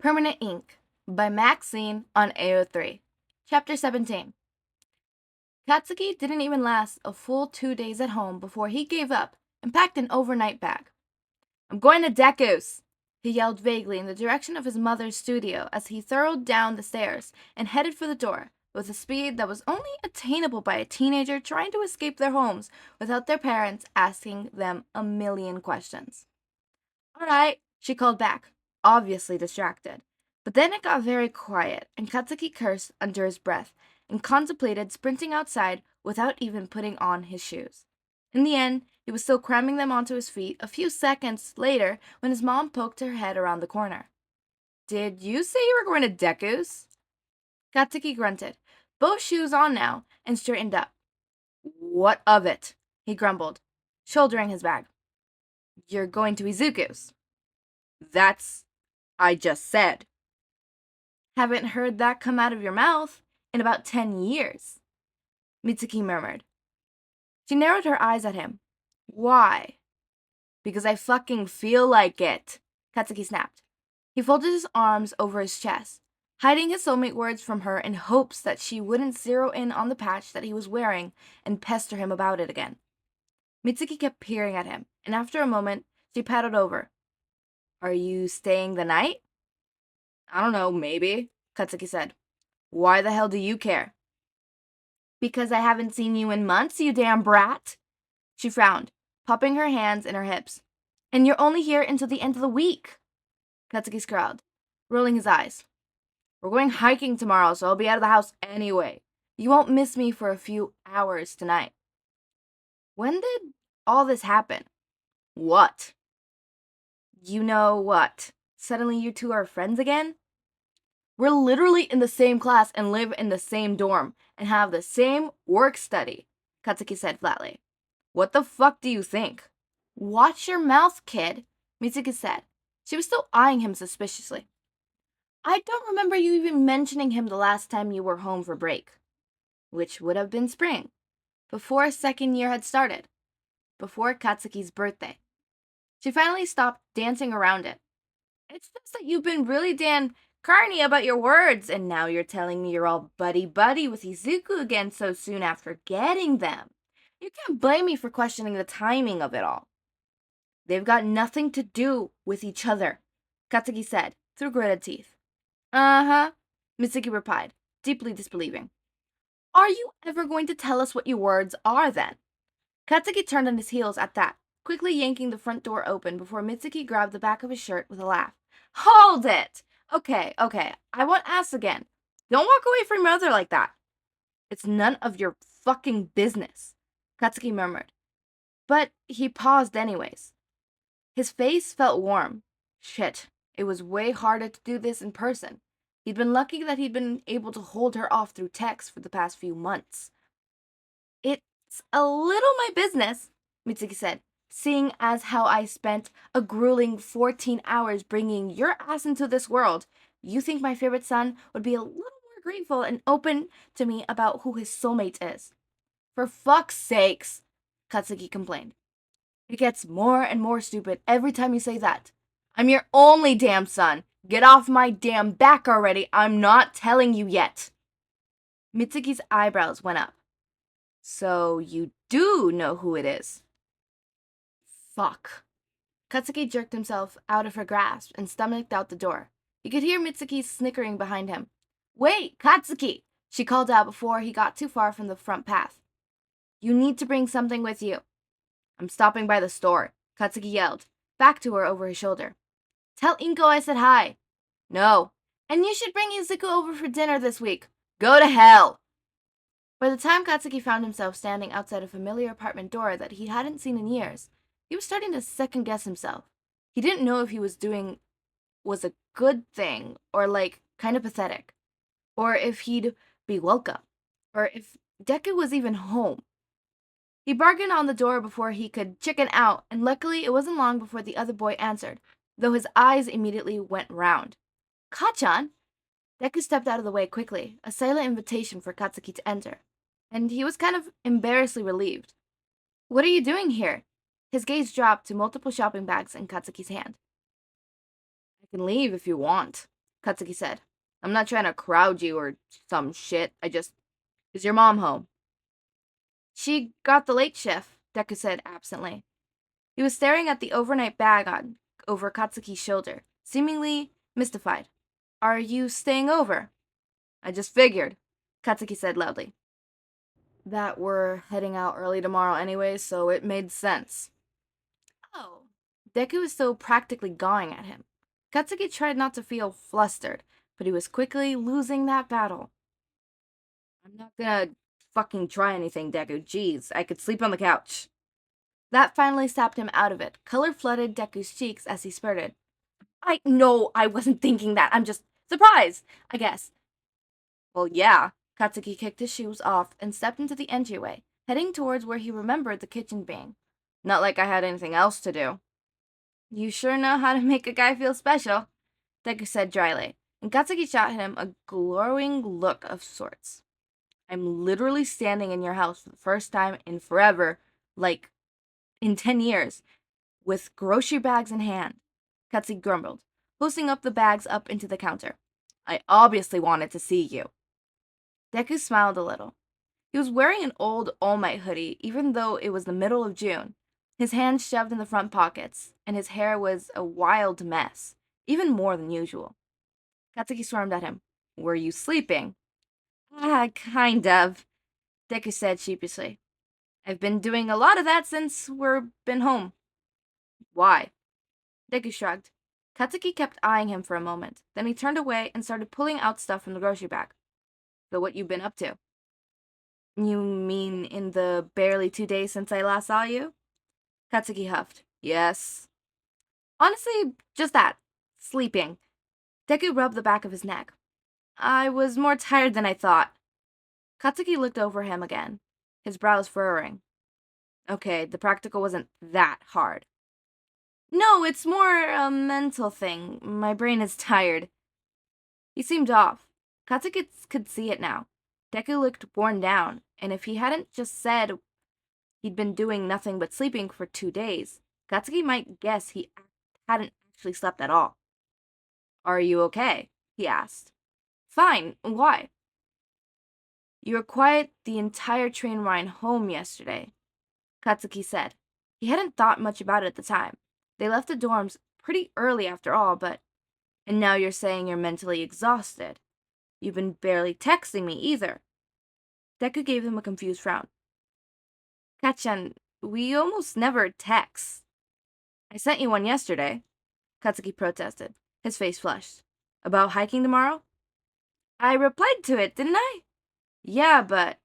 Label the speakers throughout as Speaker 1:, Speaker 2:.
Speaker 1: Permanent Ink by Maxine on AO3. Chapter 17. Katsuki didn't even last a full 2 days at home before he gave up and packed an overnight bag. "I'm going to Deku's," he yelled vaguely in the direction of his mother's studio as he thoroughd down the stairs and headed for the door with a speed that was only attainable by a teenager trying to escape their homes without their parents asking them a million questions. "All right," she called back, obviously distracted. But then it got very quiet, and Katsuki cursed under his breath and contemplated sprinting outside without even putting on his shoes. In the end, he was still cramming them onto his feet a few seconds later when his mom poked her head around the corner. "Did you say you were going to Deku's?" Katsuki grunted, both shoes on now, and straightened up. "What of it?" he grumbled, shouldering his bag. "You're going to Izuku's." "That's I just said." "Haven't heard that come out of your mouth in about 10 years, Mitsuki murmured. She narrowed her eyes at him. "Why?" "Because I fucking feel like it," Katsuki snapped. He folded his arms over his chest, hiding his soulmate words from her in hopes that she wouldn't zero in on the patch that he was wearing and pester him about it again. Mitsuki kept peering at him, and after a moment, she paddled over. "Are you staying the night?" "I don't know, maybe," Katsuki said. "Why the hell do you care?" "Because I haven't seen you in months, you damn brat." She frowned, popping her hands in her hips. "And you're only here until the end of the week." Katsuki scowled, rolling his eyes. "We're going hiking tomorrow, so I'll be out of the house anyway. You won't miss me for a few hours tonight." "When did all this happen?" "What?" "You know what? Suddenly you two are friends again?" "We're literally in the same class and live in the same dorm and have the same work-study," Katsuki said flatly. "What the fuck do you think?" "Watch your mouth, kid," Mitsuki said. She was still eyeing him suspiciously. "I don't remember you even mentioning him the last time you were home for break." Which would have been spring, before second year had started, before Katsuki's birthday. She finally stopped dancing around it. "It's just that you've been really damn carny about your words, and now you're telling me you're all buddy-buddy with Izuku again so soon after getting them. You can't blame me for questioning the timing of it all." "They've got nothing to do with each other," Katsuki said, through gritted teeth. "Uh-huh," Mitsuki replied, deeply disbelieving. "Are you ever going to tell us what your words are, then?" Katsuki turned on his heels at that, quickly yanking the front door open before Mitsuki grabbed the back of his shirt with a laugh. "Hold it! Okay, I won't ask again. Don't walk away from your mother like that." "It's none of your fucking business," Katsuki murmured. But he paused anyways. His face felt warm. Shit, it was way harder to do this in person. He'd been lucky that he'd been able to hold her off through text for the past few months. "It's a little my business," Mitsuki said, "seeing as how I spent a grueling 14 hours bringing your ass into this world. You think my favorite son would be a little more grateful and open to me about who his soulmate is." "For fuck's sakes," Katsuki complained. "It gets more and more stupid every time you say that. I'm your only damn son. Get off my damn back already. I'm not telling you yet." Mitsuki's eyebrows went up. "So you do know who it is?" "Fuck." Katsuki jerked himself out of her grasp and stomached out the door. He could hear Mitsuki snickering behind him. "Wait, Katsuki!" she called out before he got too far from the front path. "You need to bring something with you." "I'm stopping by the store," Katsuki yelled, back to her over his shoulder. "Tell Inko I said hi." "No." "And you should bring Izuku over for dinner this week." "Go to hell!" By the time Katsuki found himself standing outside a familiar apartment door that he hadn't seen in years, he was starting to second-guess himself. He didn't know if he was doing was a good thing, or kind of pathetic, or if he'd be welcome, or if Deku was even home. He bargained on the door before he could chicken out, and luckily it wasn't long before the other boy answered, though his eyes immediately went round. "Kachan?" Deku stepped out of the way quickly, a silent invitation for Katsuki to enter, and he was kind of embarrassedly relieved. "What are you doing here?" His gaze dropped to multiple shopping bags in Katsuki's hand. "I can leave if you want." Katsuki said. I'm not trying to crowd you or some shit. Is your mom home? She got the late shift, Deku said absently. He was staring at the overnight bag on over Katsuki's shoulder, seemingly mystified. Are you staying over? I just figured, Katsuki said loudly. That we're heading out early tomorrow anyway, so it made sense. Oh. Deku was still practically gawing at him. Katsuki tried not to feel flustered, but he was quickly losing that battle. I'm not gonna fucking try anything, Deku. Jeez, I could sleep on the couch. That finally snapped him out of it. Color flooded Deku's cheeks as he spurted. I wasn't thinking that. I'm just surprised, I guess. Well, yeah. Katsuki kicked his shoes off and stepped into the entryway, heading towards where he remembered the kitchen being. Not like I had anything else to do. You sure know how to make a guy feel special, Deku said dryly, and Katsuki shot him a glowing look of sorts. I'm literally standing in your house for the first time in forever, like in 10 years, with grocery bags in hand, Katsuki grumbled, posting up the bags up into the counter. I obviously wanted to see you. Deku smiled a little. He was wearing an old All Might hoodie, even though it was the middle of June, his hands shoved in the front pockets, and his hair was a wild mess, even more than usual. Katsuki swarmed at him. Were you sleeping? Kind of, Deku said sheepishly. I've been doing a lot of that since we've been home. Why? Deku shrugged. Katsuki kept eyeing him for a moment, then he turned away and started pulling out stuff from the grocery bag. So what you been up to? You mean in the barely 2 days since I last saw you? Katsuki huffed. Yes. Honestly, just that. Sleeping. Deku rubbed the back of his neck. I was more tired than I thought. Katsuki looked over him again, his brows furrowing. Okay, the practical wasn't that hard. No, it's more a mental thing. My brain is tired. He seemed off. Katsuki could see it now. Deku looked worn down, and if he hadn't just said he'd been doing nothing but sleeping for 2 days, Katsuki might guess he hadn't actually slept at all. Are you okay? He asked. Fine. Why? You were quiet the entire train ride home yesterday, Katsuki said. He hadn't thought much about it at the time. They left the dorms pretty early after all, but... And now you're saying you're mentally exhausted. You've been barely texting me either. Deku gave him a confused frown. Kachan, we almost never text. I sent you one yesterday, Katsuki protested, his face flushed. About hiking tomorrow? I replied to it, didn't I? Yeah, but...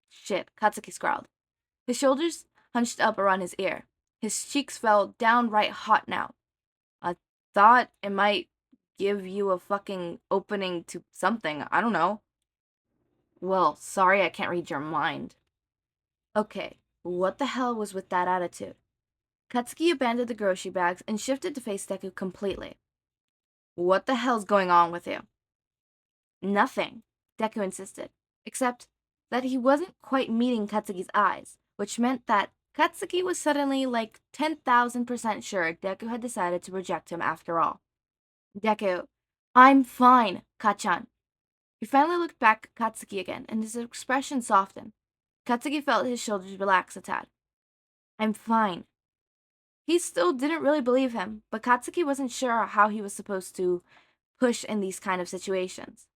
Speaker 1: Shit, Katsuki scrawled. His shoulders hunched up around his ear. His cheeks felt downright hot now. I thought it might give you a fucking opening to something. I don't know. Well, sorry I can't read your mind. Okay, what the hell was with that attitude? Katsuki abandoned the grocery bags and shifted to face Deku completely. What the hell's going on with you? Nothing, Deku insisted, except that he wasn't quite meeting Katsuki's eyes, which meant that Katsuki was suddenly like 10,000% sure Deku had decided to reject him after all. Deku, I'm fine, Kachan. He finally looked back at Katsuki again, and his expression softened. Katsuki felt his shoulders relax a tad. I'm fine. He still didn't really believe him, but Katsuki wasn't sure how he was supposed to push in these kind of situations.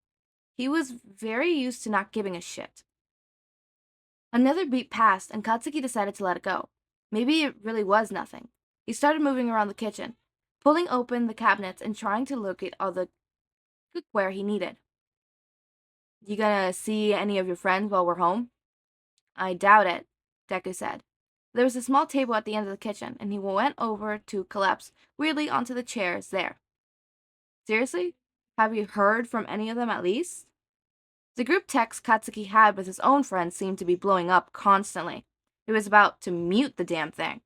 Speaker 1: He was very used to not giving a shit. Another beat passed, and Katsuki decided to let it go. Maybe it really was nothing. He started moving around the kitchen, pulling open the cabinets and trying to locate all the cookware he needed. You gonna see any of your friends while we're home? I doubt it, Deku said. There was a small table at the end of the kitchen, and he went over to collapse weirdly onto the chairs there. Seriously? Have you heard from any of them at least? The group text Katsuki had with his own friends seemed to be blowing up constantly. He was about to mute the damn thing.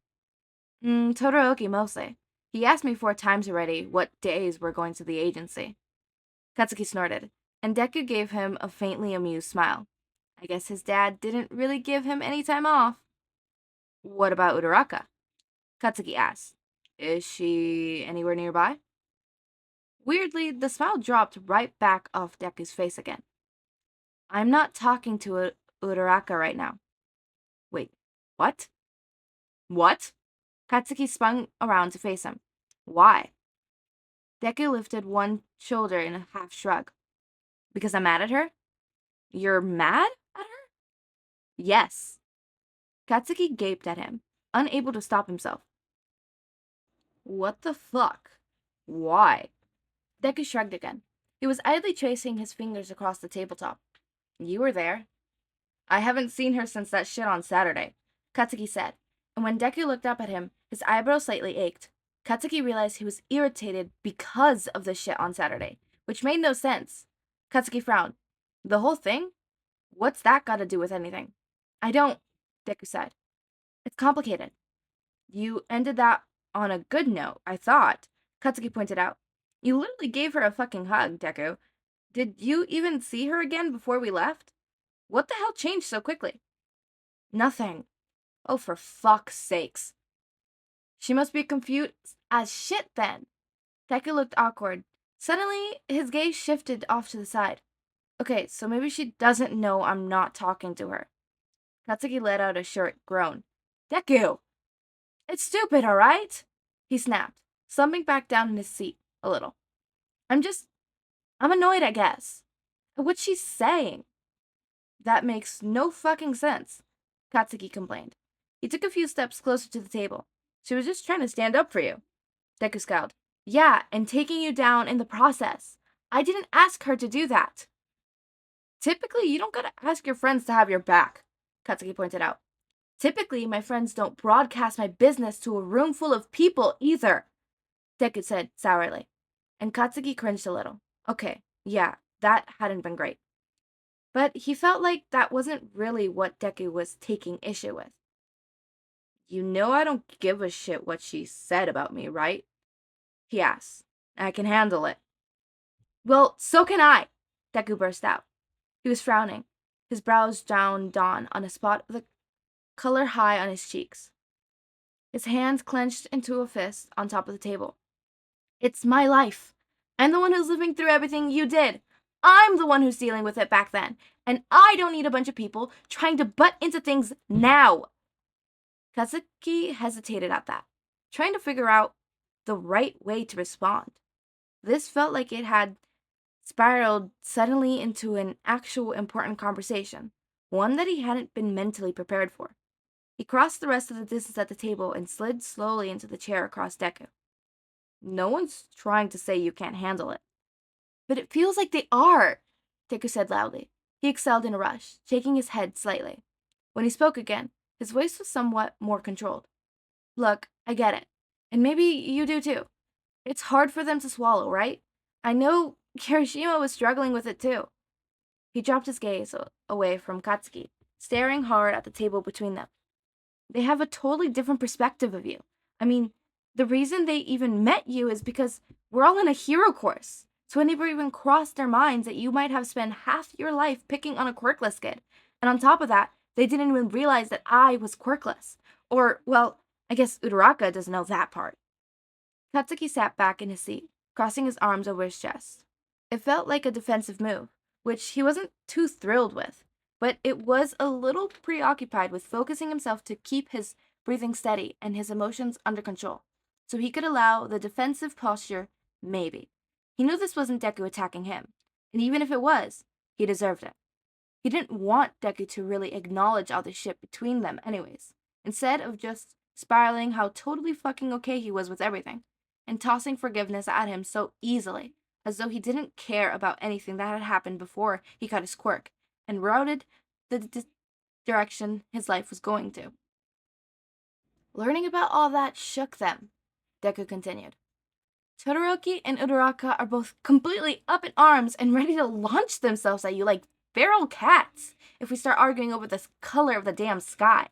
Speaker 1: Todoroki mostly. He asked me 4 times already what days we're going to the agency. Katsuki snorted, and Deku gave him a faintly amused smile. I guess his dad didn't really give him any time off. What about Uraraka? Katsuki asked. Is she anywhere nearby? Weirdly, the smile dropped right back off Deku's face again. I'm not talking to Uraraka right now. Wait, what? What? Katsuki spun around to face him. Why? Deku lifted one shoulder in a half shrug. Because I'm mad at her? You're mad at her? Yes. Katsuki gaped at him, unable to stop himself. What the fuck? Why? Deku shrugged again. He was idly tracing his fingers across the tabletop. You were there. I haven't seen her since that shit on Saturday, Katsuki said, and when Deku looked up at him, his eyebrows slightly ached. Katsuki realized he was irritated because of the shit on Saturday, which made no sense. Katsuki frowned. The whole thing? What's that got to do with anything? I don't, Deku said. It's complicated. You ended that on a good note, I thought, Katsuki pointed out. You literally gave her a fucking hug, Deku. Did you even see her again before we left? What the hell changed so quickly? Nothing. Oh, for fuck's sakes. She must be confused as shit then. Deku looked awkward. Suddenly, his gaze shifted off to the side. Okay, so maybe she doesn't know I'm not talking to her. Katsuki let out a short groan. Deku! It's stupid, alright? He snapped, slumping back down in his seat a little. I'm annoyed, I guess. What's she saying? That makes no fucking sense, Katsuki complained. He took a few steps closer to the table. She was just trying to stand up for you. Deku scowled. Yeah, and taking you down in the process. I didn't ask her to do that. Typically, you don't gotta ask your friends to have your back, Katsuki pointed out. Typically, my friends don't broadcast my business to a room full of people either, Deku said sourly. And Katsuki cringed a little. Okay, yeah, that hadn't been great. But he felt like that wasn't really what Deku was taking issue with. You know I don't give a shit what she said about me, right? He asked. I can handle it. Well, so can I, Deku burst out. He was frowning, his brows down on a spot of the color high on his cheeks. His hands clenched into a fist on top of the table. It's my life. I'm the one who's living through everything you did. I'm the one who's dealing with it back then. And I don't need a bunch of people trying to butt into things now. Katsuki hesitated at that, trying to figure out the right way to respond. This felt like it had spiraled suddenly into an actual important conversation, one that he hadn't been mentally prepared for. He crossed the rest of the distance at the table and slid slowly into the chair across Deku. No one's trying to say you can't handle it. But it feels like they are, Deku said loudly. He exhaled in a rush, shaking his head slightly. When he spoke again, his voice was somewhat more controlled. Look, I get it. And maybe you do too. It's hard for them to swallow, right? I know Kirishima was struggling with it too. He dropped his gaze away from Katsuki, staring hard at the table between them. They have a totally different perspective of you. I mean, the reason they even met you is because we're all in a hero course. So it never even crossed their minds that you might have spent half your life picking on a quirkless kid. And on top of that, they didn't even realize that I was quirkless. Or, well, I guess Uraraka doesn't know that part. Katsuki sat back in his seat, crossing his arms over his chest. It felt like a defensive move, which he wasn't too thrilled with, but it was a little preoccupied with focusing himself to keep his breathing steady and his emotions under control, so he could allow the defensive posture, maybe. He knew this wasn't Deku attacking him, and even if it was, he deserved it. He didn't want Deku to really acknowledge all the shit between them anyways, instead of just spiraling how totally fucking okay he was with everything, and tossing forgiveness at him so easily, as though he didn't care about anything that had happened before he got his quirk, and routed the direction his life was going to. Learning about all that shook them, Deku continued. Todoroki and Uraraka are both completely up in arms and ready to launch themselves at you like feral cats if we start arguing over the color of the damn sky.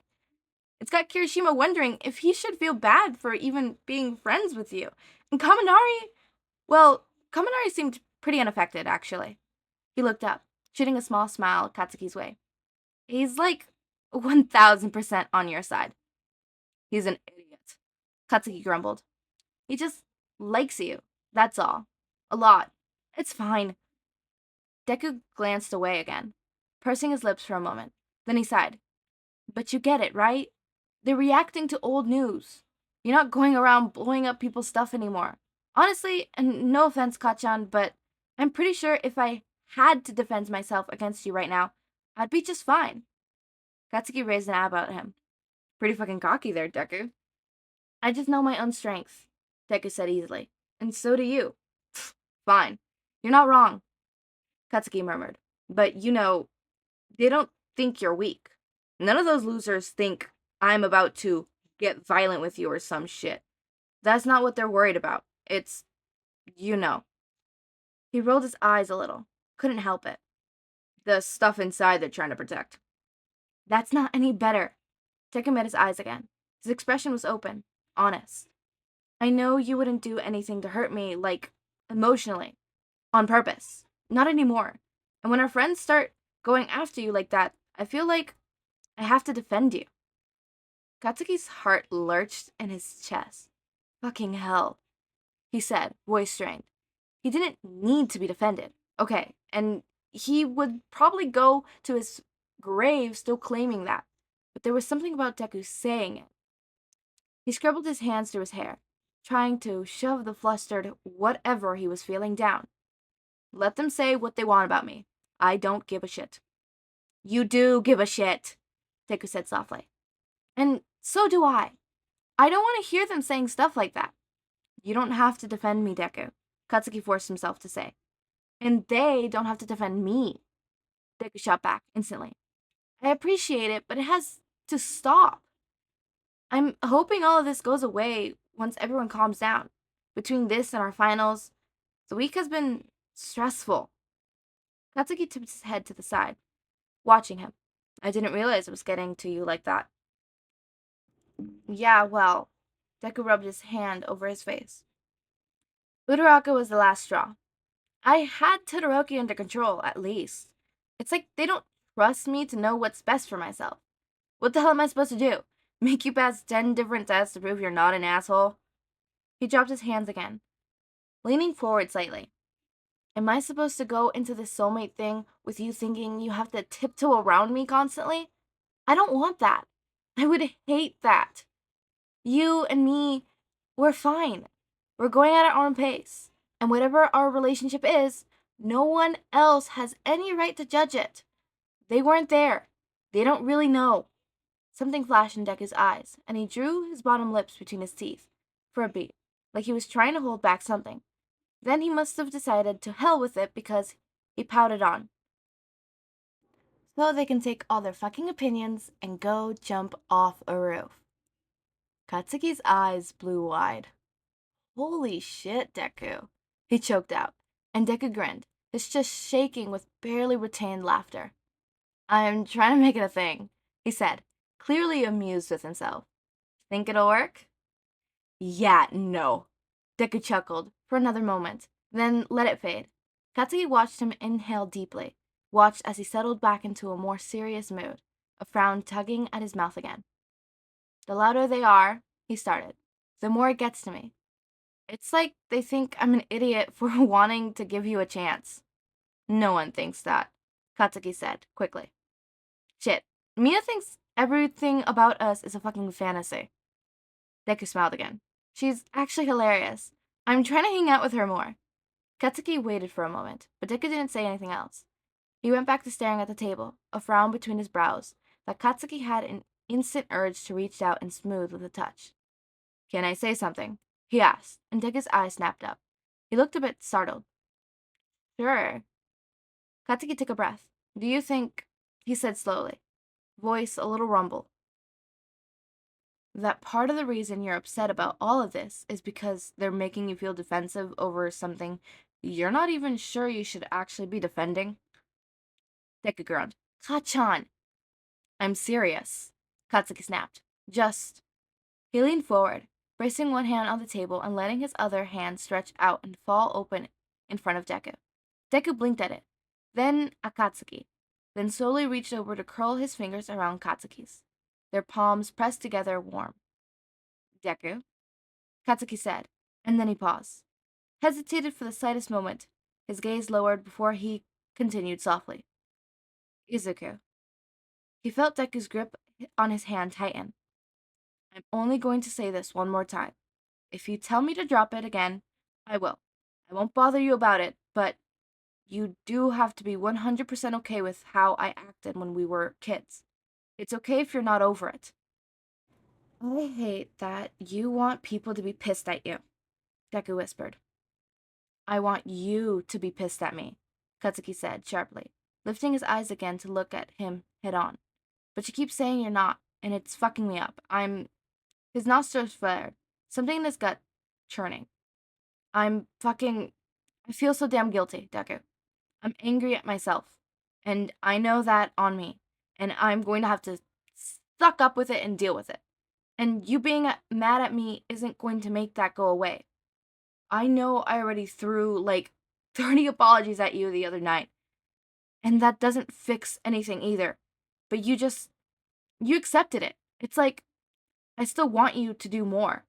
Speaker 1: It's got Kirishima wondering if he should feel bad for even being friends with you. And Kaminari seemed pretty unaffected, actually. He looked up, shooting a small smile Katsuki's way. He's like 1000% on your side. He's an idiot, Katsuki grumbled. He just likes you, that's all. A lot. It's fine. Deku glanced away again, pursing his lips for a moment. Then he sighed. But you get it, right? They're reacting to old news. You're not going around blowing up people's stuff anymore. Honestly, and no offense, Kachan, but I'm pretty sure if I had to defend myself against you right now, I'd be just fine. Katsuki raised an eyebrow at him. Pretty fucking cocky there, Deku. I just know my own strength, Deku said easily. And so do you. Fine. You're not wrong, Katsuki murmured. But, they don't think you're weak. None of those losers think I'm about to get violent with you or some shit. That's not what they're worried about. It's, you know. He rolled his eyes a little. Couldn't help it. The stuff inside they're trying to protect. That's not any better. Deku met his eyes again. His expression was open, honest. I know you wouldn't do anything to hurt me, like, emotionally, on purpose. Not anymore. And when our friends start going after you like that, I feel like I have to defend you. Katsuki's heart lurched in his chest. Fucking hell, he said, voice strained. He didn't need to be defended. Okay, and he would probably go to his grave still claiming that. But there was something about Deku saying it. He scribbled his hands through his hair, trying to shove the flustered whatever he was feeling down. Let them say what they want about me. I don't give a shit. You do give a shit, Deku said softly. And so do I. I don't want to hear them saying stuff like that. You don't have to defend me, Deku, Katsuki forced himself to say. And they don't have to defend me, Deku shot back instantly. I appreciate it, but it has to stop. I'm hoping all of this goes away once everyone calms down. Between this and our finals, the week has been stressful. Katsuki tipped his head to the side, watching him. I didn't realize it was getting to you like that. Yeah, well, Deku rubbed his hand over his face. Uraraka was the last straw. I had Todoroki under control, at least. It's like they don't trust me to know what's best for myself. What the hell am I supposed to do? Make you pass 10 different tests to prove you're not an asshole? He dropped his hands again, leaning forward slightly. Am I supposed to go into this soulmate thing with you thinking you have to tiptoe around me constantly? I don't want that. I would hate that. You and me, we're fine. We're going at our own pace. And whatever our relationship is, no one else has any right to judge it. They weren't there. They don't really know. Something flashed in Deku's eyes, and he drew his bottom lips between his teeth for a beat, like he was trying to hold back something. Then he must have decided to hell with it because he pouted on. So they can take all their fucking opinions and go jump off a roof. Katsuki's eyes blew wide. Holy shit, Deku, he choked out, and Deku grinned, his chest shaking with barely retained laughter. I'm trying to make it a thing, he said, clearly amused with himself. Think it'll work? Yeah, no. Deku chuckled for another moment, then let it fade. Katsuki watched him inhale deeply, watched as he settled back into a more serious mood, a frown tugging at his mouth again. The louder they are, he started, the more it gets to me. It's like they think I'm an idiot for wanting to give you a chance. No one thinks that, Katsuki said, quickly. Shit, Mina thinks everything about us is a fucking fantasy. Deku smiled again. She's actually hilarious. I'm trying to hang out with her more. Katsuki waited for a moment, but Deku didn't say anything else. He went back to staring at the table, a frown between his brows that Katsuki had an instant urge to reach out and smooth with a touch. Can I say something? He asked, and Deku's eyes snapped up. He looked a bit startled. Sure. Katsuki took a breath. Do you think, he said slowly, voice a little rumble, that part of the reason you're upset about all of this is because they're making you feel defensive over something you're not even sure you should actually be defending? Deku groaned. Kachan! I'm serious, Katsuki snapped. Just. He leaned forward, bracing one hand on the table and letting his other hand stretch out and fall open in front of Deku. Deku blinked at it, then at Katsuki, then slowly reached over to curl his fingers around Katsuki's, their palms pressed together warm. Deku, Katsuki said, and then he paused. hesitated for the slightest moment, his gaze lowered before he continued softly. Izuku. He felt Deku's grip on his hand tighten. I'm only going to say this one more time. If you tell me to drop it again, I will. I won't bother you about it, but you do have to be 100% okay with how I acted when we were kids. It's okay if you're not over it. I hate that you want people to be pissed at you, Deku whispered. I want you to be pissed at me, Katsuki said sharply, lifting his eyes again to look at him head on. But you keep saying you're not, and it's fucking me up. His nostrils flared, something in his gut churning. I feel so damn guilty, Deku. I'm angry at myself, and I know that on me, and I'm going to have to suck up with it and deal with it. And you being mad at me isn't going to make that go away. I know I already threw like 30 apologies at you the other night, and that doesn't fix anything either. But you accepted it. It's like, I still want you to do more.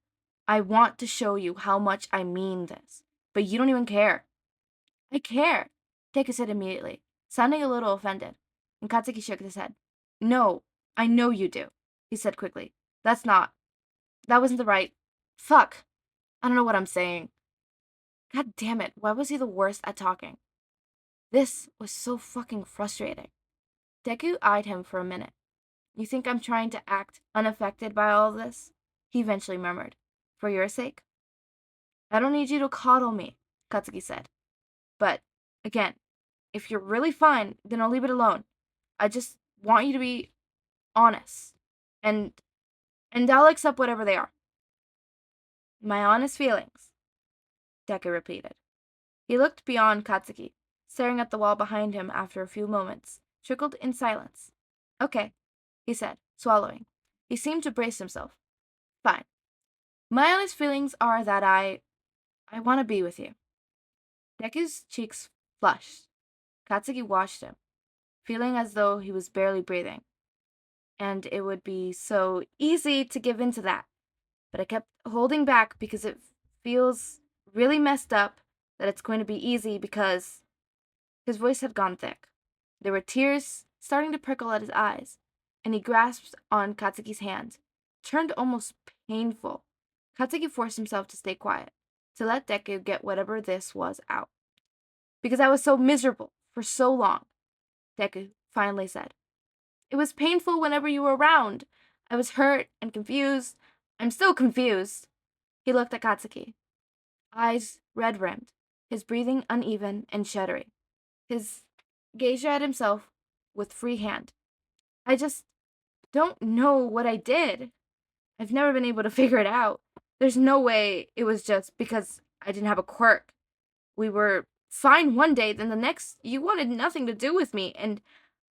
Speaker 1: I want to show you how much I mean this, but you don't even care. I care, Deku said immediately, sounding a little offended, and Katsuki shook his head. No, I know you do, he said quickly. That wasn't the right. Fuck. I don't know what I'm saying. God damn it, why was he the worst at talking? This was so fucking frustrating. Deku eyed him for a minute. You think I'm trying to act unaffected by all of this? He eventually murmured. For your sake? I don't need you to coddle me, Katsuki said. But, again, if you're really fine, then I'll leave it alone. I just want you to be honest. And I'll accept whatever they are. My honest feelings, Deku repeated. He looked beyond Katsuki, staring at the wall behind him after a few moments, trickled in silence. Okay, he said, swallowing. He seemed to brace himself. Fine. My honest feelings are that I want to be with you. Deku's cheeks flushed. Katsuki watched him, feeling as though he was barely breathing. And it would be so easy to give in to that. But I kept holding back because it feels really messed up that it's going to be easy because his voice had gone thick. There were tears starting to prickle at his eyes, and he grasped on Katsuki's hand, turned almost painful. Katsuki forced himself to stay quiet, to let Deku get whatever this was out. Because I was so miserable for so long, Deku finally said. It was painful whenever you were around. I was hurt and confused. I'm still confused. He looked at Katsuki, eyes red-rimmed, his breathing uneven and shuddery. His gaze at himself with free hand. I just don't know what I did. I've never been able to figure it out. There's no way it was just because I didn't have a quirk. We were fine one day, then the next you wanted nothing to do with me, and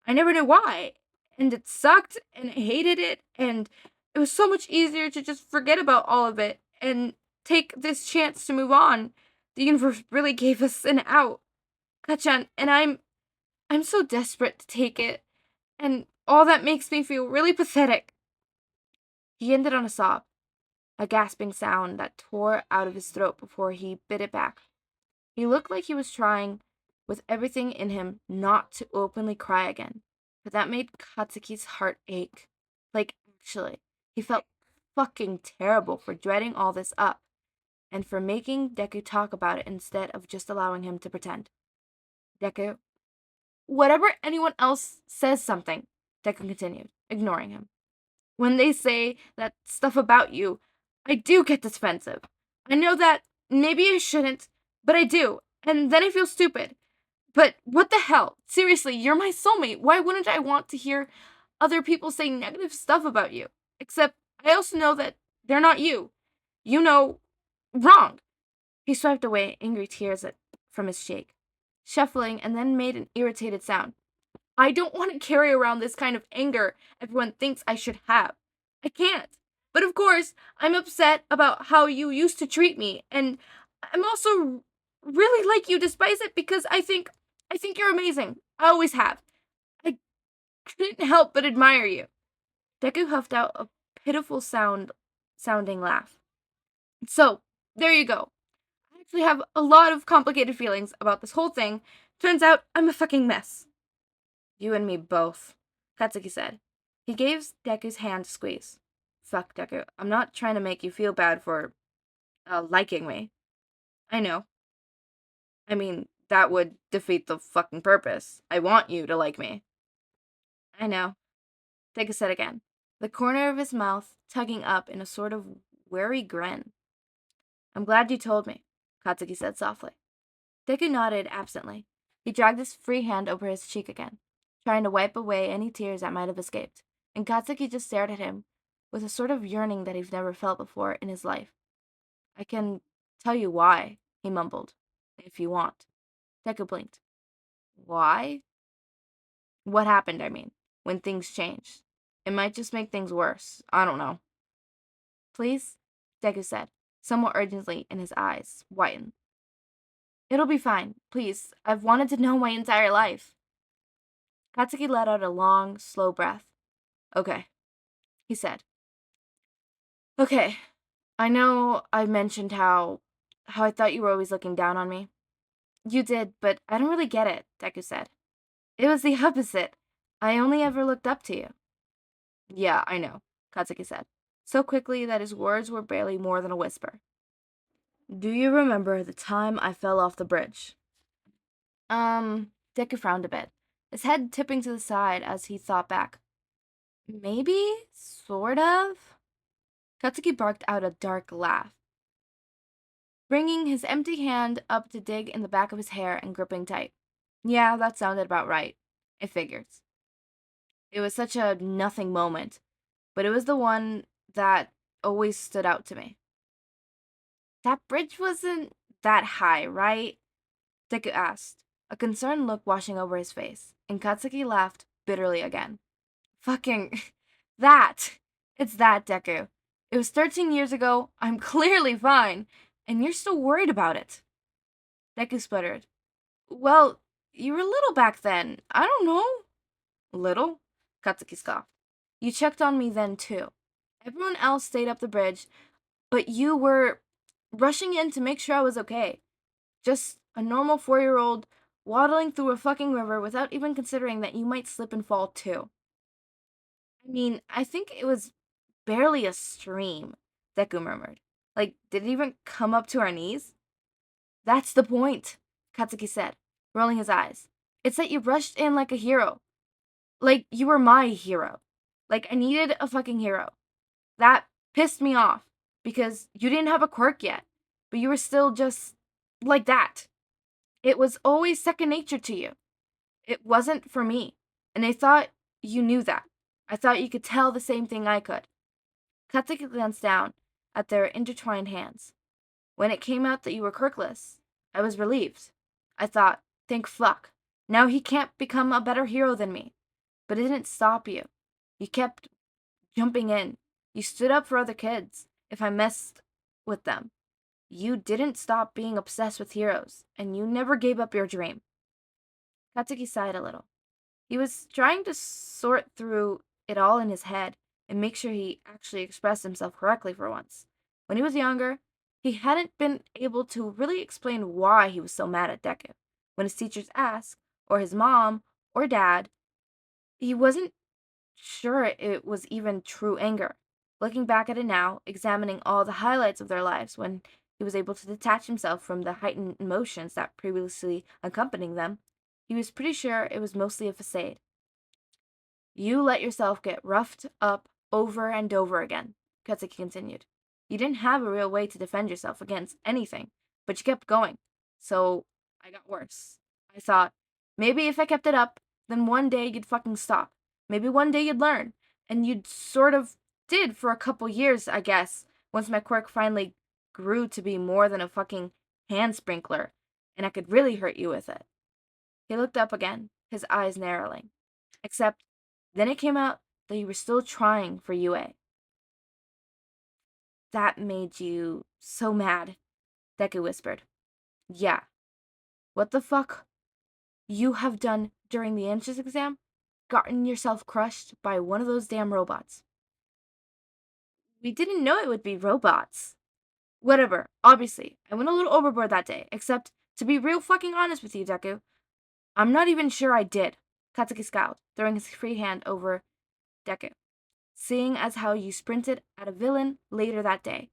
Speaker 1: I never knew why. And it sucked, and I hated it, and it was so much easier to just forget about all of it and take this chance to move on. The universe really gave us an out, Kachan, and I'm so desperate to take it, and all that makes me feel really pathetic. He ended on a sob, a gasping sound that tore out of his throat before he bit it back. He looked like he was trying, with everything in him, not to openly cry again, but that made Katsuki's heart ache. Like, actually, he felt fucking terrible for dreading all this up, and for making Deku talk about it instead of just allowing him to pretend. Deku, whatever anyone else says something, Deku continued, ignoring him. When they say that stuff about you, I do get defensive. I know that maybe I shouldn't, but I do, and then I feel stupid. But what the hell? Seriously, you're my soulmate. Why wouldn't I want to hear other people say negative stuff about you? Except I also know that they're not you. You know, wrong. He swiped away angry tears from his cheek, shuffling, and then made an irritated sound. I don't want to carry around this kind of anger everyone thinks I should have. I can't. But of course, I'm upset about how you used to treat me, and I'm also really like you despite it because I think you're amazing. I always have. I couldn't help but admire you. Deku huffed out a pitiful sounding laugh. So, there you go. I actually have a lot of complicated feelings about this whole thing. Turns out I'm a fucking mess. You and me both, Katsuki said. He gave Deku's hand a squeeze. Fuck, Deku. I'm not trying to make you feel bad for, liking me. I know. I mean, that would defeat the fucking purpose. I want you to like me. I know, Deku said again, the corner of his mouth tugging up in a sort of wary grin. I'm glad you told me, Katsuki said softly. Deku nodded absently. He dragged his free hand over his cheek again, trying to wipe away any tears that might have escaped, and Katsuki just stared at him with a sort of yearning that he'd never felt before in his life. I can tell you why, he mumbled, if you want. Deku blinked. Why? What happened, I mean, when things changed. It might just make things worse. I don't know. Please? Deku said, somewhat urgently, and his eyes whitened. It'll be fine. Please. I've wanted to know my entire life. Katsuki let out a long, slow breath. Okay, he said. Okay, I know I mentioned how I thought you were always looking down on me. You did, but I don't really get it, Deku said. It was the opposite. I only ever looked up to you. Yeah, I know, Katsuki said, so quickly that his words were barely more than a whisper. Do you remember the time I fell off the bridge? Deku frowned a bit, his head tipping to the side as he thought back. Maybe? Sort of? Katsuki barked out a dark laugh, bringing his empty hand up to dig in the back of his hair and gripping tight. Yeah, that sounded about right. It figures. It was such a nothing moment, but it was the one that always stood out to me. That bridge wasn't that high, right? Deku asked, a concerned look washing over his face, and Katsuki laughed bitterly again. Fucking that! It's that, Deku. It was 13 years ago, I'm clearly fine, and you're still worried about it. Deku sputtered. Well, you were little back then. I don't know. Little? Katsuki scoffed. You checked on me then, too. Everyone else stayed up the bridge, but you were rushing in to make sure I was okay. Just a normal 4-year-old waddling through a fucking river without even considering that you might slip and fall, too. I mean, I think it was barely a stream, Deku murmured. Like, did it even come up to our knees? That's the point, Katsuki said, rolling his eyes. It's that you rushed in like a hero. Like, you were my hero. Like, I needed a fucking hero. That pissed me off, because you didn't have a quirk yet, but you were still just like that. It was always second nature to you. It wasn't for me, and I thought you knew that. I thought you could tell the same thing I could. Katsuki glanced down at their intertwined hands. When it came out that you were quirkless, I was relieved. I thought, thank fuck. Now he can't become a better hero than me. But it didn't stop you. You kept jumping in. You stood up for other kids if I messed with them. You didn't stop being obsessed with heroes, and you never gave up your dream. Katsuki sighed a little. He was trying to sort through it all in his head and make sure he actually expressed himself correctly for once. When he was younger, he hadn't been able to really explain why he was so mad at Deku. When his teachers asked, or his mom, or dad, he wasn't sure it was even true anger. Looking back at it now, examining all the highlights of their lives when he was able to detach himself from the heightened emotions that previously accompanied them, he was pretty sure it was mostly a facade. You let yourself get roughed up over and over again, Katsuki continued. You didn't have a real way to defend yourself against anything, but you kept going. So I got worse. I thought, maybe if I kept it up, then one day you'd fucking stop. Maybe one day you'd learn. And you'd sort of did for a couple years, I guess, once my quirk finally grew to be more than a fucking hand sprinkler, and I could really hurt you with it. He looked up again, his eyes narrowing. Except, then it came out that you were still trying for UA. That made you so mad, Deku whispered. Yeah. What the fuck you have done during the entrance exam? Gotten yourself crushed by one of those damn robots. We didn't know it would be robots. Whatever. Obviously, I went a little overboard that day, except, to be real fucking honest with you, Deku, I'm not even sure I did. Katsuki scowled, throwing his free hand over Deku, seeing as how you sprinted at a villain later that day.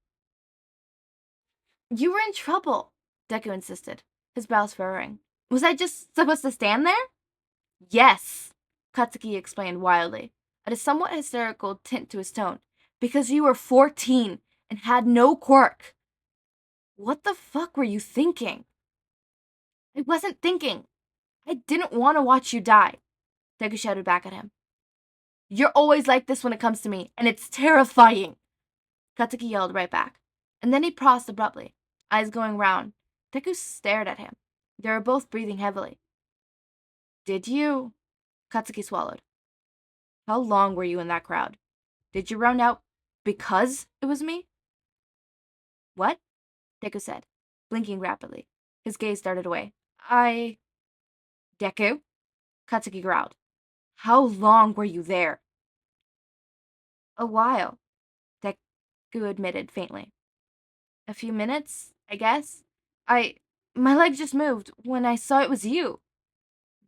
Speaker 1: You were in trouble, Deku insisted, his brows furrowing. Was I just supposed to stand there? Yes, Katsuki explained wildly, at a somewhat hysterical tint to his tone, because you were 14 and had no quirk. What the fuck were you thinking? I wasn't thinking. I didn't want to watch you die, Deku shouted back at him. You're always like this when it comes to me, and it's terrifying, Katsuki yelled right back. And then he paused abruptly, eyes going round. Deku stared at him. They were both breathing heavily. Did you? Katsuki swallowed. How long were you in that crowd? Did you round out because it was me? What? Deku said, blinking rapidly. His gaze darted away. Deku? Katsuki growled. How long were you there? A while, Deku admitted faintly. A few minutes, I guess. My leg just moved when I saw it was you.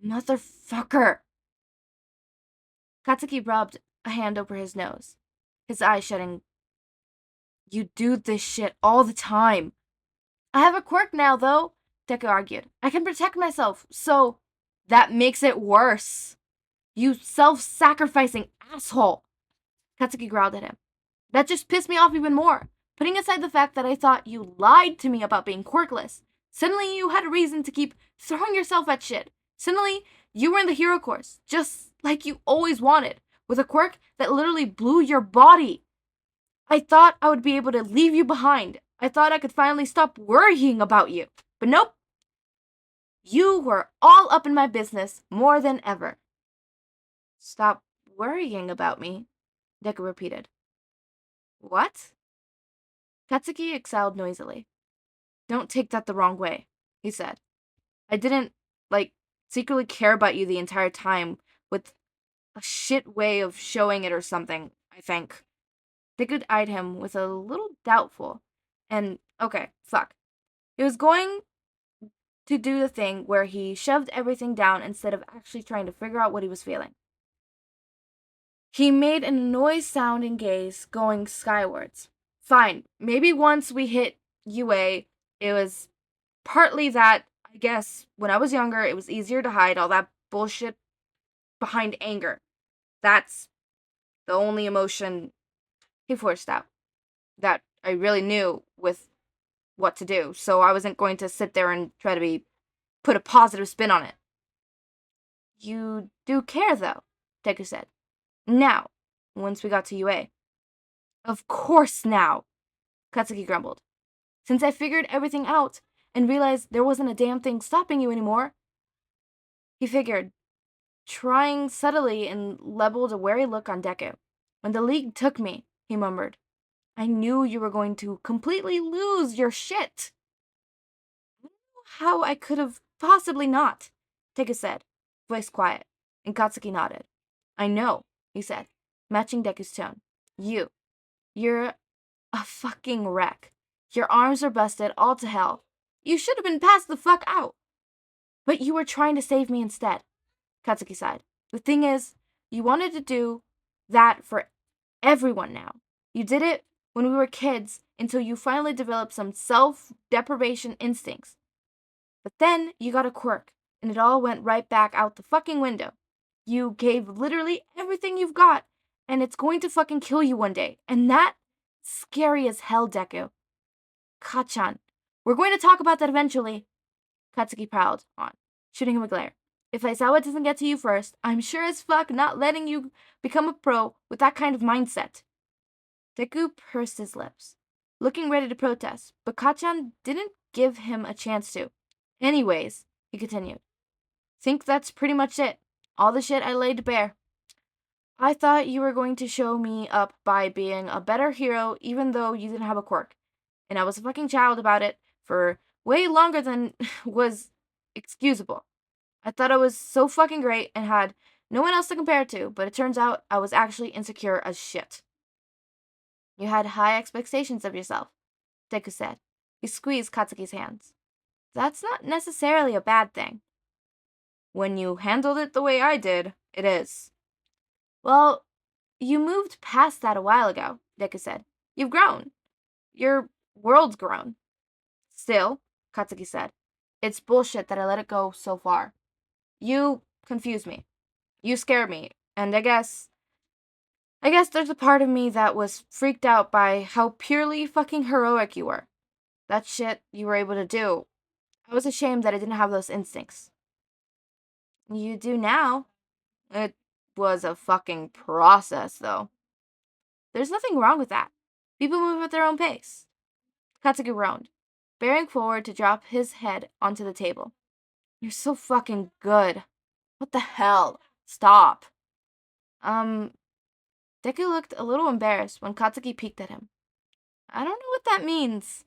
Speaker 1: Motherfucker! Katsuki rubbed a hand over his nose, his eyes shutting. You do this shit all the time. I have a quirk now, though, Deku argued. I can protect myself, so that makes it worse. You self-sacrificing asshole, Katsuki growled at him. That just pissed me off even more. Putting aside the fact that I thought you lied to me about being quirkless, suddenly you had a reason to keep throwing yourself at shit. Suddenly, you were in the hero course, just like you always wanted, with a quirk that literally blew your body. I thought I would be able to leave you behind. I thought I could finally stop worrying about you. But nope. You were all up in my business more than ever. Stop worrying about me, Deku repeated. What? Katsuki exhaled noisily. Don't take that the wrong way, he said. I didn't, secretly care about you the entire time with a shit way of showing it or something, I think. Deku eyed him with a little doubtful. And, okay, fuck. He was going to do the thing where he shoved everything down instead of actually trying to figure out what he was feeling. He made a noise-sounding gaze going skywards. Fine, maybe once we hit UA, it was partly that, I guess, when I was younger, it was easier to hide all that bullshit behind anger. That's the only emotion he forced out that I really knew with what to do, so I wasn't going to sit there and try to put a positive spin on it. You do care, though, Deku said. Now, once we got to UA. Of course now, Katsuki grumbled. Since I figured everything out and realized there wasn't a damn thing stopping you anymore. He figured, trying subtly and leveled a wary look on Deku. When the League took me, he murmured, I knew you were going to completely lose your shit. I don't know how I could have possibly not, Deku said, voice quiet, and Katsuki nodded. I know, he said, matching Deku's tone. You're a fucking wreck. Your arms are busted all to hell. You should have been passed the fuck out. But you were trying to save me instead, Katsuki sighed. The thing is, you wanted to do that for everyone now. You did it when we were kids until you finally developed some self-deprivation instincts. But then you got a quirk, and it all went right back out the fucking window. You gave literally everything you've got, and it's going to fucking kill you one day. And that's scary as hell, Deku. Kachan, we're going to talk about that eventually, Katsuki prowled on, shooting him a glare. If Aizawa doesn't get to you first, I'm sure as fuck not letting you become a pro with that kind of mindset. Deku pursed his lips, looking ready to protest, but Kachan didn't give him a chance to. Anyways, he continued, think that's pretty much it. All the shit I laid bare. I thought you were going to show me up by being a better hero even though you didn't have a quirk. And I was a fucking child about it for way longer than was excusable. I thought I was so fucking great and had no one else to compare it to, but it turns out I was actually insecure as shit. You had high expectations of yourself. Deku said. He squeezed Katsuki's hands. That's not necessarily a bad thing. When you handled it the way I did, it is. Well, you moved past that a while ago, Deku said. You've grown. Your world's grown. Still, Katsuki said, it's bullshit that I let it go so far. You confused me. You scared me, and I guess there's a part of me that was freaked out by how purely fucking heroic you were. That shit you were able to do. I was ashamed that I didn't have those instincts. You do now. It was a fucking process, though. There's nothing wrong with that. People move at their own pace. Katsuki groaned, bearing forward to drop his head onto the table. You're so fucking good. What the hell? Stop. Deku looked a little embarrassed when Katsuki peeked at him. I don't know what that means.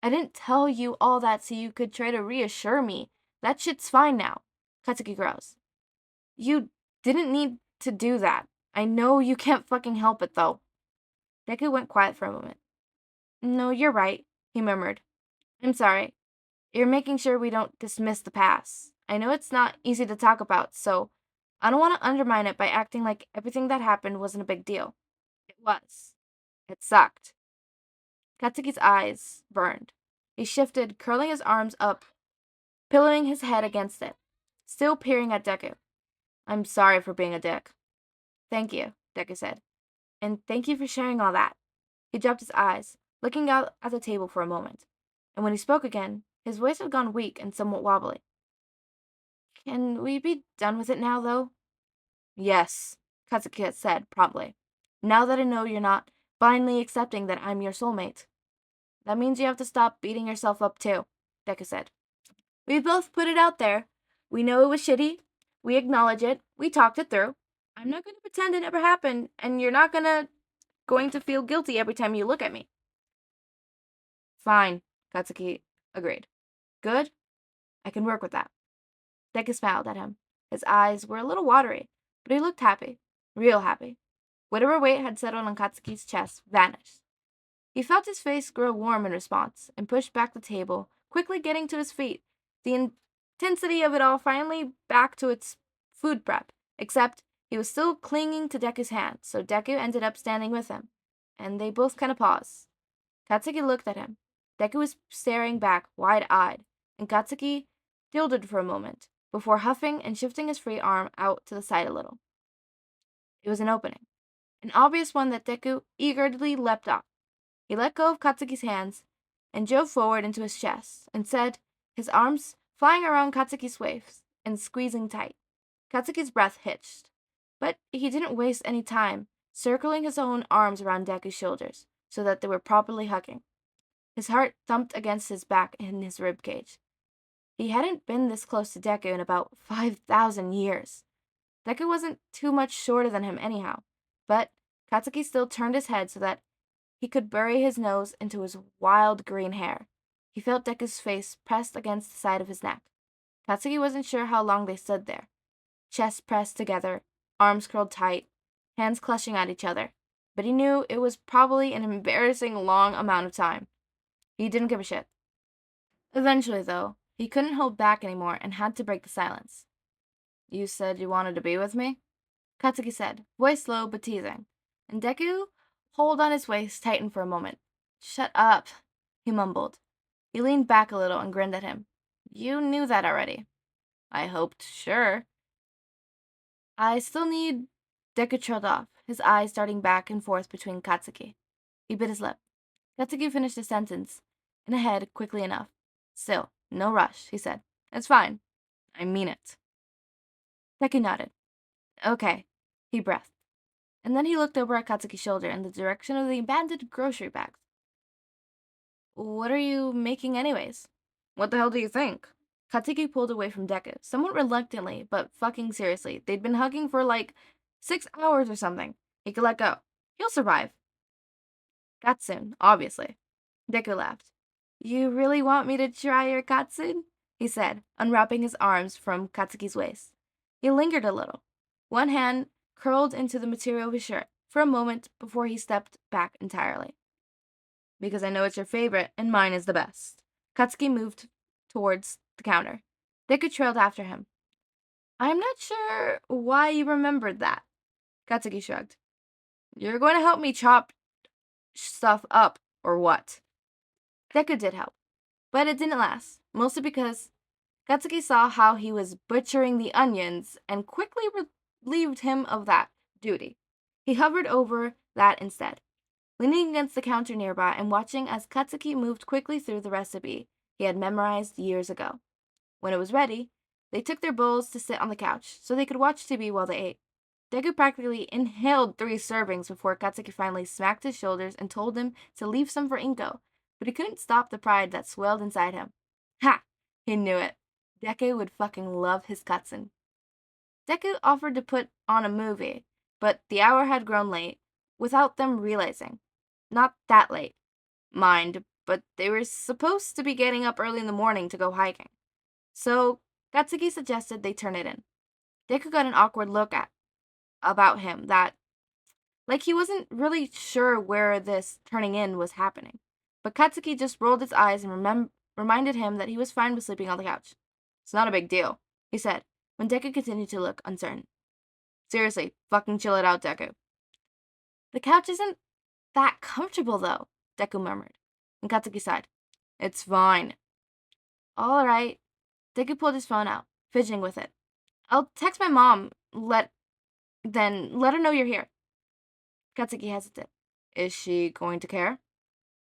Speaker 1: I didn't tell you all that so you could try to reassure me. That shit's fine now. Katsuki growls. You didn't need to do that. I know you can't fucking help it, though. Deku went quiet for a moment. No, you're right, he murmured. I'm sorry. You're making sure we don't dismiss the past. I know it's not easy to talk about, so I don't want to undermine it by acting like everything that happened wasn't a big deal. It was. It sucked. Katsuki's eyes burned. He shifted, curling his arms up, pillowing his head against it, still peering at Deku. I'm sorry for being a dick. Thank you, Deku said. And thank you for sharing all that. He dropped his eyes, looking out at the table for a moment. And when he spoke again, his voice had gone weak and somewhat wobbly. Can we be done with it now, though? Yes, Katsuki had said promptly. Now that I know you're not blindly accepting that I'm your soulmate. That means you have to stop beating yourself up too, Deku said. We both put it out there. We know it was shitty. We acknowledge it. We talked it through. I'm not going to pretend it never happened, and you're not going to feel guilty every time you look at me. Fine, Katsuki agreed. Good? I can work with that. Deku smiled at him. His eyes were a little watery, but he looked happy. Real happy. Whatever weight had settled on Katsuki's chest vanished. He felt his face grow warm in response, and pushed back the table, quickly getting to his feet, the intensity of it all finally back to its food prep, except he was still clinging to Deku's hand, so Deku ended up standing with him, and they both kind of paused. Katsuki looked at him. Deku was staring back, wide-eyed, and Katsuki tilted for a moment, before huffing and shifting his free arm out to the side a little. It was an opening, an obvious one that Deku eagerly leapt off. He let go of Katsuki's hands and drove forward into his chest, and said, his arms flying around Katsuki's waist and squeezing tight. Katsuki's breath hitched, but he didn't waste any time circling his own arms around Deku's shoulders so that they were properly hugging. His heart thumped against his back in his rib cage. He hadn't been this close to Deku in about 5,000 years. Deku wasn't too much shorter than him anyhow, but Katsuki still turned his head so that he could bury his nose into his wild green hair. He felt Deku's face pressed against the side of his neck. Katsuki wasn't sure how long they stood there, chests pressed together, arms curled tight, hands clutching at each other, but he knew it was probably an embarrassing long amount of time. He didn't give a shit. Eventually, though, he couldn't hold back anymore and had to break the silence. You said you wanted to be with me? Katsuki said, voice low but teasing, and Deku hold on his waist tightened for a moment. Shut up, he mumbled. He leaned back a little and grinned at him. You knew that already. I hoped, sure. I still need... Deku trailed off, his eyes darting back and forth between Katsuki. He bit his lip. Katsuki finished his sentence in a head quickly enough. Still, no rush, he said. It's fine. I mean it. Deku nodded. Okay, he breathed. And then he looked over at Katsuki's shoulder in the direction of the abandoned grocery bags. What are you making anyways? What the hell do you think? Katsuki pulled away from Deku, somewhat reluctantly, but fucking seriously. They'd been hugging for like 6 hours or something. He could let go. He'll survive. Katsun, obviously. Deku laughed. You really want me to try your Katsun? He said, unwrapping his arms from Katsuki's waist. He lingered a little, one hand curled into the material of his shirt, for a moment before he stepped back entirely. Because I know it's your favorite, and mine is the best. Katsuki moved towards the counter. Deku trailed after him. I'm not sure why you remembered that. Katsuki shrugged. You're going to help me chop stuff up, or what? Deku did help, but it didn't last, mostly because Katsuki saw how he was butchering the onions and quickly relieved him of that duty. He hovered over that instead, leaning against the counter nearby and watching as Katsuki moved quickly through the recipe he had memorized years ago. When it was ready, they took their bowls to sit on the couch so they could watch TV while they ate. Deku practically inhaled 3 servings before Katsuki finally smacked his shoulders and told him to leave some for Inko, but he couldn't stop the pride that swelled inside him. Ha! He knew it. Deku would fucking love his Katsun. Deku offered to put on a movie, but the hour had grown late, without them realizing. Not that late, mind, but they were supposed to be getting up early in the morning to go hiking. So Katsuki suggested they turn it in. Deku got an awkward look about him that, like he wasn't really sure where this turning in was happening. But Katsuki just rolled his eyes and reminded him that he was fine with sleeping on the couch. It's not a big deal, he said, when Deku continued to look uncertain. Seriously, fucking chill it out, Deku. The couch isn't that comfortable, though, Deku murmured, and Katsuki sighed. It's fine. All right. Deku pulled his phone out, fidgeting with it. I'll text my mom, then let her know you're here. Katsuki hesitated. Is she going to care?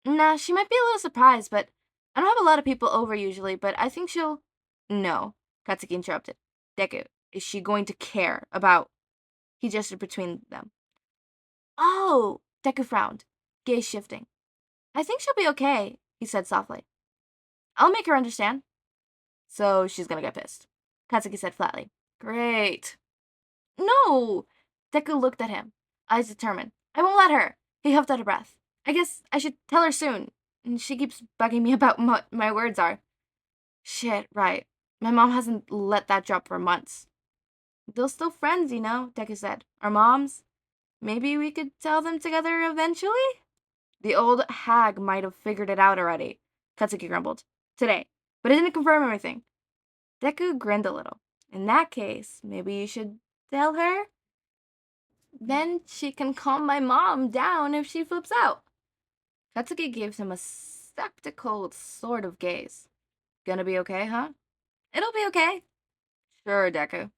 Speaker 1: Nah, she might be a little surprised, but I don't have a lot of people over usually, but I think she'll... No, Katsuki interrupted. Deku, is she going to care about... He gestured between them. Oh, Deku frowned, gaze shifting. I think she'll be okay, he said softly. I'll make her understand. So she's gonna get pissed, Katsuki said flatly. Great. No! Deku looked at him, eyes determined. I won't let her. He huffed out a breath. I guess I should tell her soon. And she keeps bugging me about what my words are. Shit, right. My mom hasn't let that drop for months. They're still friends, you know, Deku said. Our moms. Maybe we could tell them together eventually? The old hag might have figured it out already, Katsuki grumbled. Today. But it didn't confirm everything. Deku grinned a little. In that case, maybe you should tell her? Then she can calm my mom down if she flips out. Katsuki gave him a skeptical sort of gaze. Gonna be okay, huh? It'll be okay. Sure, Deku.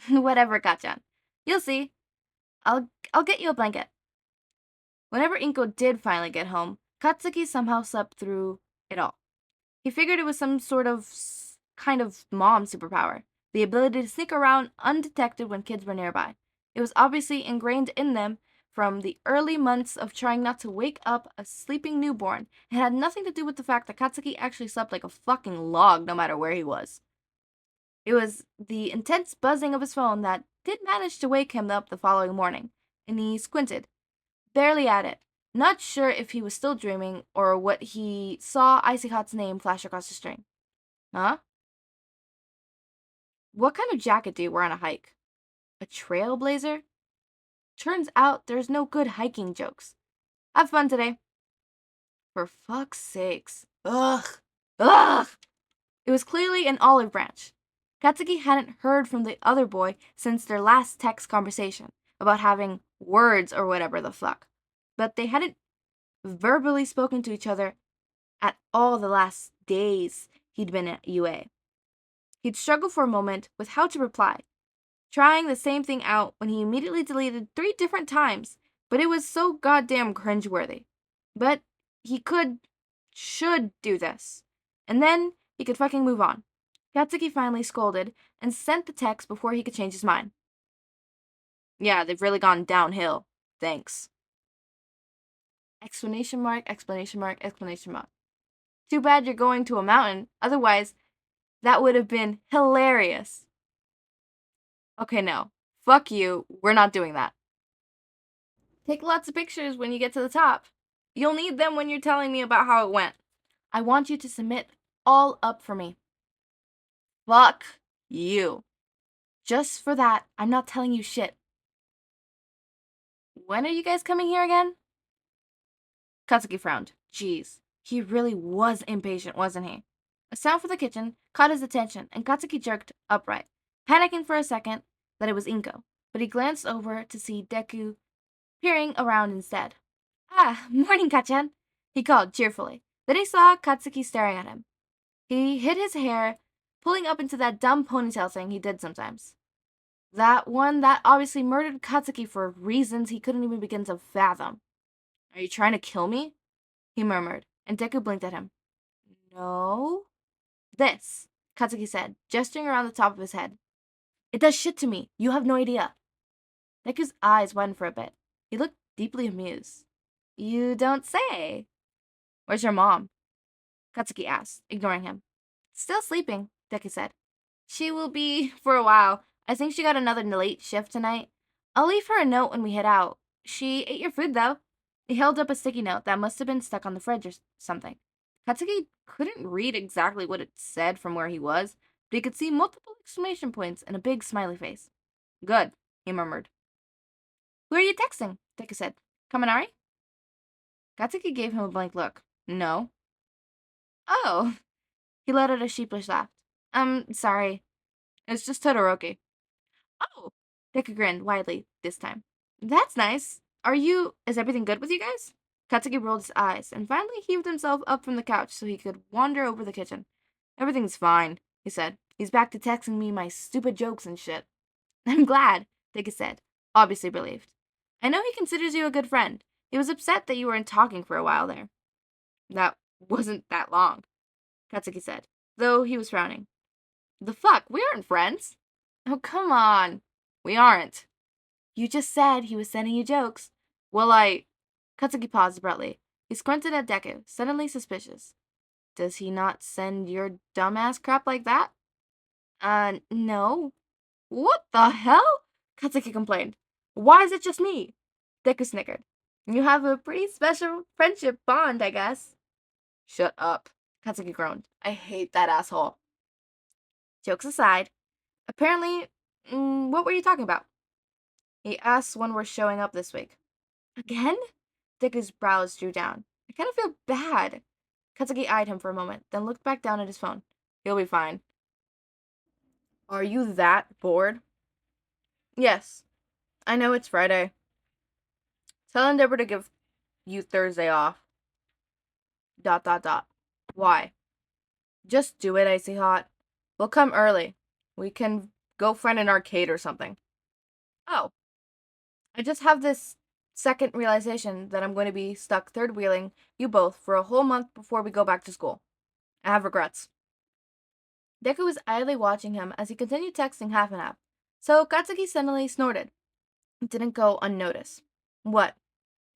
Speaker 1: Whatever, Kachan. You'll see. I'll get you a blanket. Whenever Inko did finally get home, Katsuki somehow slept through it all. He figured it was some sort of kind of mom superpower, the ability to sneak around undetected when kids were nearby. It was obviously ingrained in them from the early months of trying not to wake up a sleeping newborn, and had nothing to do with the fact that Katsuki actually slept like a fucking log no matter where he was. It was the intense buzzing of his phone that did manage to wake him up the following morning, and he squinted, barely at it, not sure if he was still dreaming or what he saw Icy Hot's name flash across the screen. Huh? What kind of jacket do you wear on a hike? A trailblazer? Turns out there's no good hiking jokes. Have fun today. For fuck's sakes. Ugh. Ugh! It was clearly an olive branch. Katsuki hadn't heard from the other boy since their last text conversation about having words or whatever the fuck. But they hadn't verbally spoken to each other at all the last days he'd been at UA. He'd struggled for a moment with how to reply, trying the same thing out when he immediately deleted 3 different times, but it was so goddamn cringeworthy. But he should do this. And then he could fucking move on. Katsuki finally scolded and sent the text before he could change his mind. Yeah, they've really gone downhill. Thanks. Exclamation mark, exclamation mark, exclamation mark. Too bad you're going to a mountain, otherwise that would have been hilarious. Okay, no. Fuck you, we're not doing that. Take lots of pictures when you get to the top. You'll need them when you're telling me about how it went. I want you to submit all up for me. Fuck you. Just for that, I'm not telling you shit. When are you guys coming here again? Katsuki frowned, Jeez, he really was impatient, wasn't he? A sound from the kitchen caught his attention, and Katsuki jerked upright, panicking for a second that it was Inko, but he glanced over to see Deku peering around instead. Ah, morning, Kachan, he called cheerfully. Then he saw Katsuki staring at him. He hid his hair, pulling up into that dumb ponytail thing he did sometimes. That one that obviously murdered Katsuki for reasons he couldn't even begin to fathom. Are you trying to kill me? He murmured, and Deku blinked at him. No? This, Katsuki said, gesturing around the top of his head. It does shit to me. You have no idea. Deku's eyes widened for a bit. He looked deeply amused. You don't say. Where's your mom? Katsuki asked, ignoring him. Still sleeping, Deku said. She will be for a while. I think she got another late shift tonight. I'll leave her a note when we head out. She ate your food, though. He held up a sticky note that must have been stuck on the fridge or something. Katsuki couldn't read exactly what it said from where he was, but he could see multiple exclamation points and a big smiley face. Good, he murmured. Who are you texting? Deku said. Kaminari? Katsuki gave him a blank look. No. Oh. He let out a sheepish laugh. Sorry. It's just Todoroki. Oh. Deku grinned widely this time. That's nice. Is everything good with you guys? Katsuki rolled his eyes and finally heaved himself up from the couch so he could wander over the kitchen. Everything's fine, he said. He's back to texting me my stupid jokes and shit. I'm glad, Deku said, obviously relieved. I know he considers you a good friend. He was upset that you weren't talking for a while there. That wasn't that long, Katsuki said, though he was frowning. The fuck? We aren't friends. Oh, come on. We aren't. You just said he was sending you jokes. Well, Katsuki paused abruptly. He squinted at Deku, suddenly suspicious. Does he not send your dumbass crap like that? No. What the hell? Katsuki complained. Why is it just me? Deku snickered. You have a pretty special friendship bond, I guess. Shut up, Katsuki groaned. I hate that asshole. Jokes aside, apparently, what were you talking about? He asked when we're showing up this week. Again? Deku's brows drew down. I kind of feel bad. Katsuki eyed him for a moment, then looked back down at his phone. He'll be fine. Are you that bored? Yes. I know it's Friday. Tell Endeavor to give you Thursday off. ... Why? Just do it, Icy Hot. We'll come early. We can go find an arcade or something. Oh. I just have this second realization that I'm going to be stuck third wheeling you both for a whole month before we go back to school. I have regrets. Deku was idly watching him as he continued texting half and half, so Katsuki suddenly snorted. It didn't go unnoticed. What?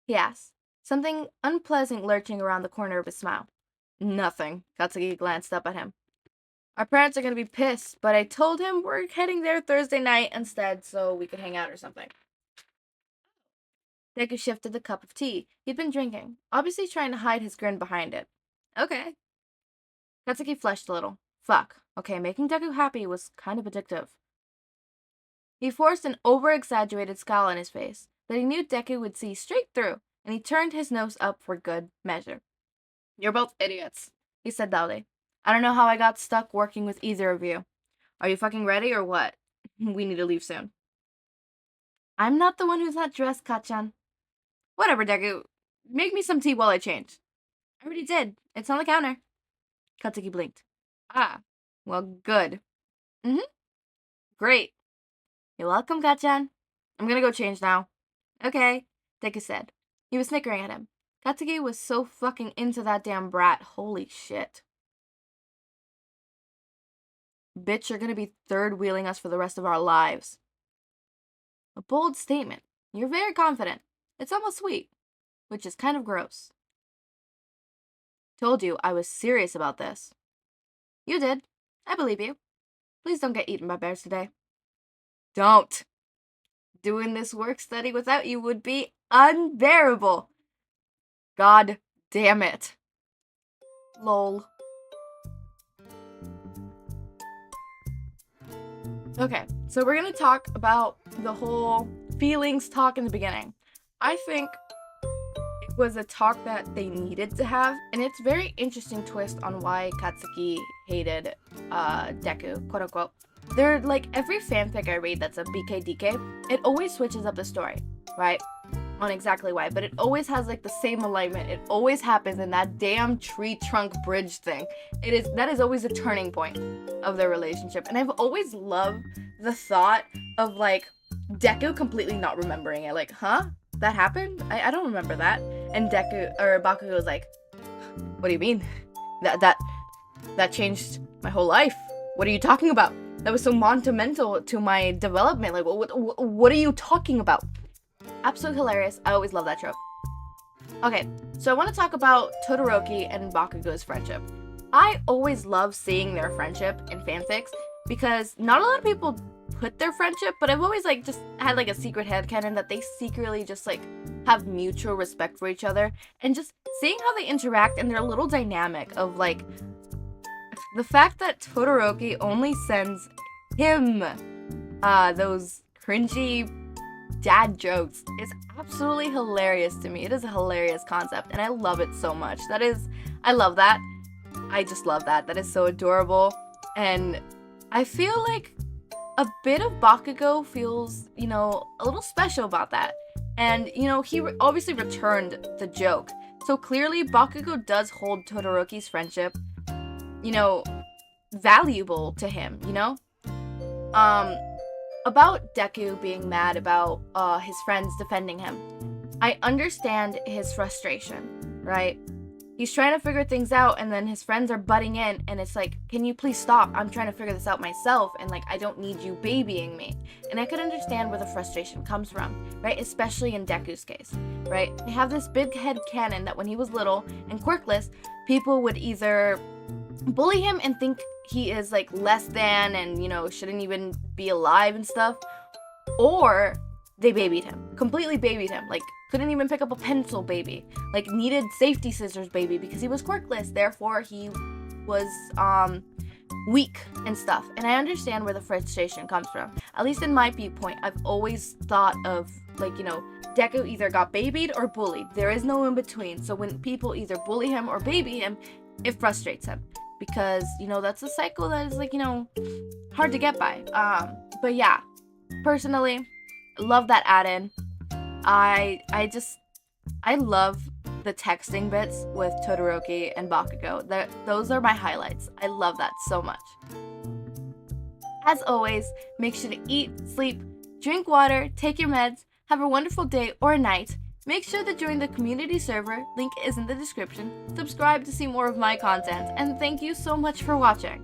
Speaker 1: He asked, something unpleasant lurching around the corner of his smile. Nothing. Katsuki glanced up at him. Our parents are going to be pissed, but I told him we're heading there Thursday night instead so we could hang out or something. Deku shifted the cup of tea he'd been drinking, obviously trying to hide his grin behind it. Okay. Katsuki flushed a little. Fuck. Okay, making Deku happy was kind of addictive. He forced an over-exaggerated scowl on his face that he knew Deku would see straight through, and he turned his nose up for good measure. You're both idiots, he said loudly. I don't know how I got stuck working with either of you. Are you fucking ready or what? We need to leave soon. I'm not the one who's not dressed, Kachan. Whatever, Deku. Make me some tea while I change. I already did. It's on the counter. Katsuki blinked. Ah, well, good. Great. You're welcome, Kachan. I'm gonna go change now. Okay, Deku said. He was snickering at him. Katsuki was so fucking into that damn brat. Holy shit. Bitch, you're gonna be third-wheeling us for the rest of our lives. A bold statement. You're very confident. It's almost sweet, which is kind of gross. Told you I was serious about this. You did. I believe you. Please don't get eaten by bears today. Don't. Doing this work study without you would be unbearable. God damn it. Lol. Okay, so we're gonna talk about the whole feelings talk in the beginning. I think it was a talk that they needed to have, and it's a very interesting twist on why Katsuki hated Deku, quote unquote. They're like, every fanfic I read that's a bkdk, it always switches up the story, right? On exactly why, but it always has like the same alignment. It always happens in that damn tree trunk bridge thing. That is always a turning point of their relationship, and I've always loved the thought of like Deku completely not remembering it. Like, huh? That happened? I don't remember that. And Bakugo was like, what do you mean? That changed my whole life. What are you talking about? That was so monumental to my development. Like, what are you talking about? Absolutely hilarious. I always love that trope. Okay, so I want to talk about Todoroki and Bakugo's friendship. I always love seeing their friendship in fanfics because not a lot of people put their friendship, but I've always like just had like a secret headcanon that they secretly just like have mutual respect for each other, and just seeing how they interact and their little dynamic of like the fact that Todoroki only sends him those cringy dad jokes is absolutely hilarious to me. It is a hilarious concept, and I love it so much. I love that. I just love that. That is so adorable, and I feel like a bit of Bakugo feels, a little special about that. And, he obviously returned the joke. So clearly Bakugo does hold Todoroki's friendship, valuable to him, About Deku being mad about his friends defending him, I understand his frustration, right? He's trying to figure things out, and then his friends are butting in, and it's like, can you please stop? I'm trying to figure this out myself, and like, I don't need you babying me. And I could understand where the frustration comes from, right? Especially in Deku's case, right? They have this big head canon that when he was little and quirkless, people would either bully him and think he is like less than and shouldn't even be alive and stuff, or they babied him, completely babied him, like couldn't even pick up a pencil baby, like needed safety scissors baby because he was quirkless, therefore he was weak and stuff. And I understand where the frustration comes from. At least in my viewpoint, I've always thought of like, Deku either got babied or bullied. There is no in between. So when people either bully him or baby him, it frustrates him. Because, that's a cycle that is like, hard to get by. But yeah, personally, love that add-in. I love the texting bits with Todoroki and Bakugo. Those are my highlights. I love that so much. As always, make sure to eat, sleep, drink water, take your meds, have a wonderful day or night. Make sure to join the community server, link is in the description, subscribe to see more of my content, and thank you so much for watching.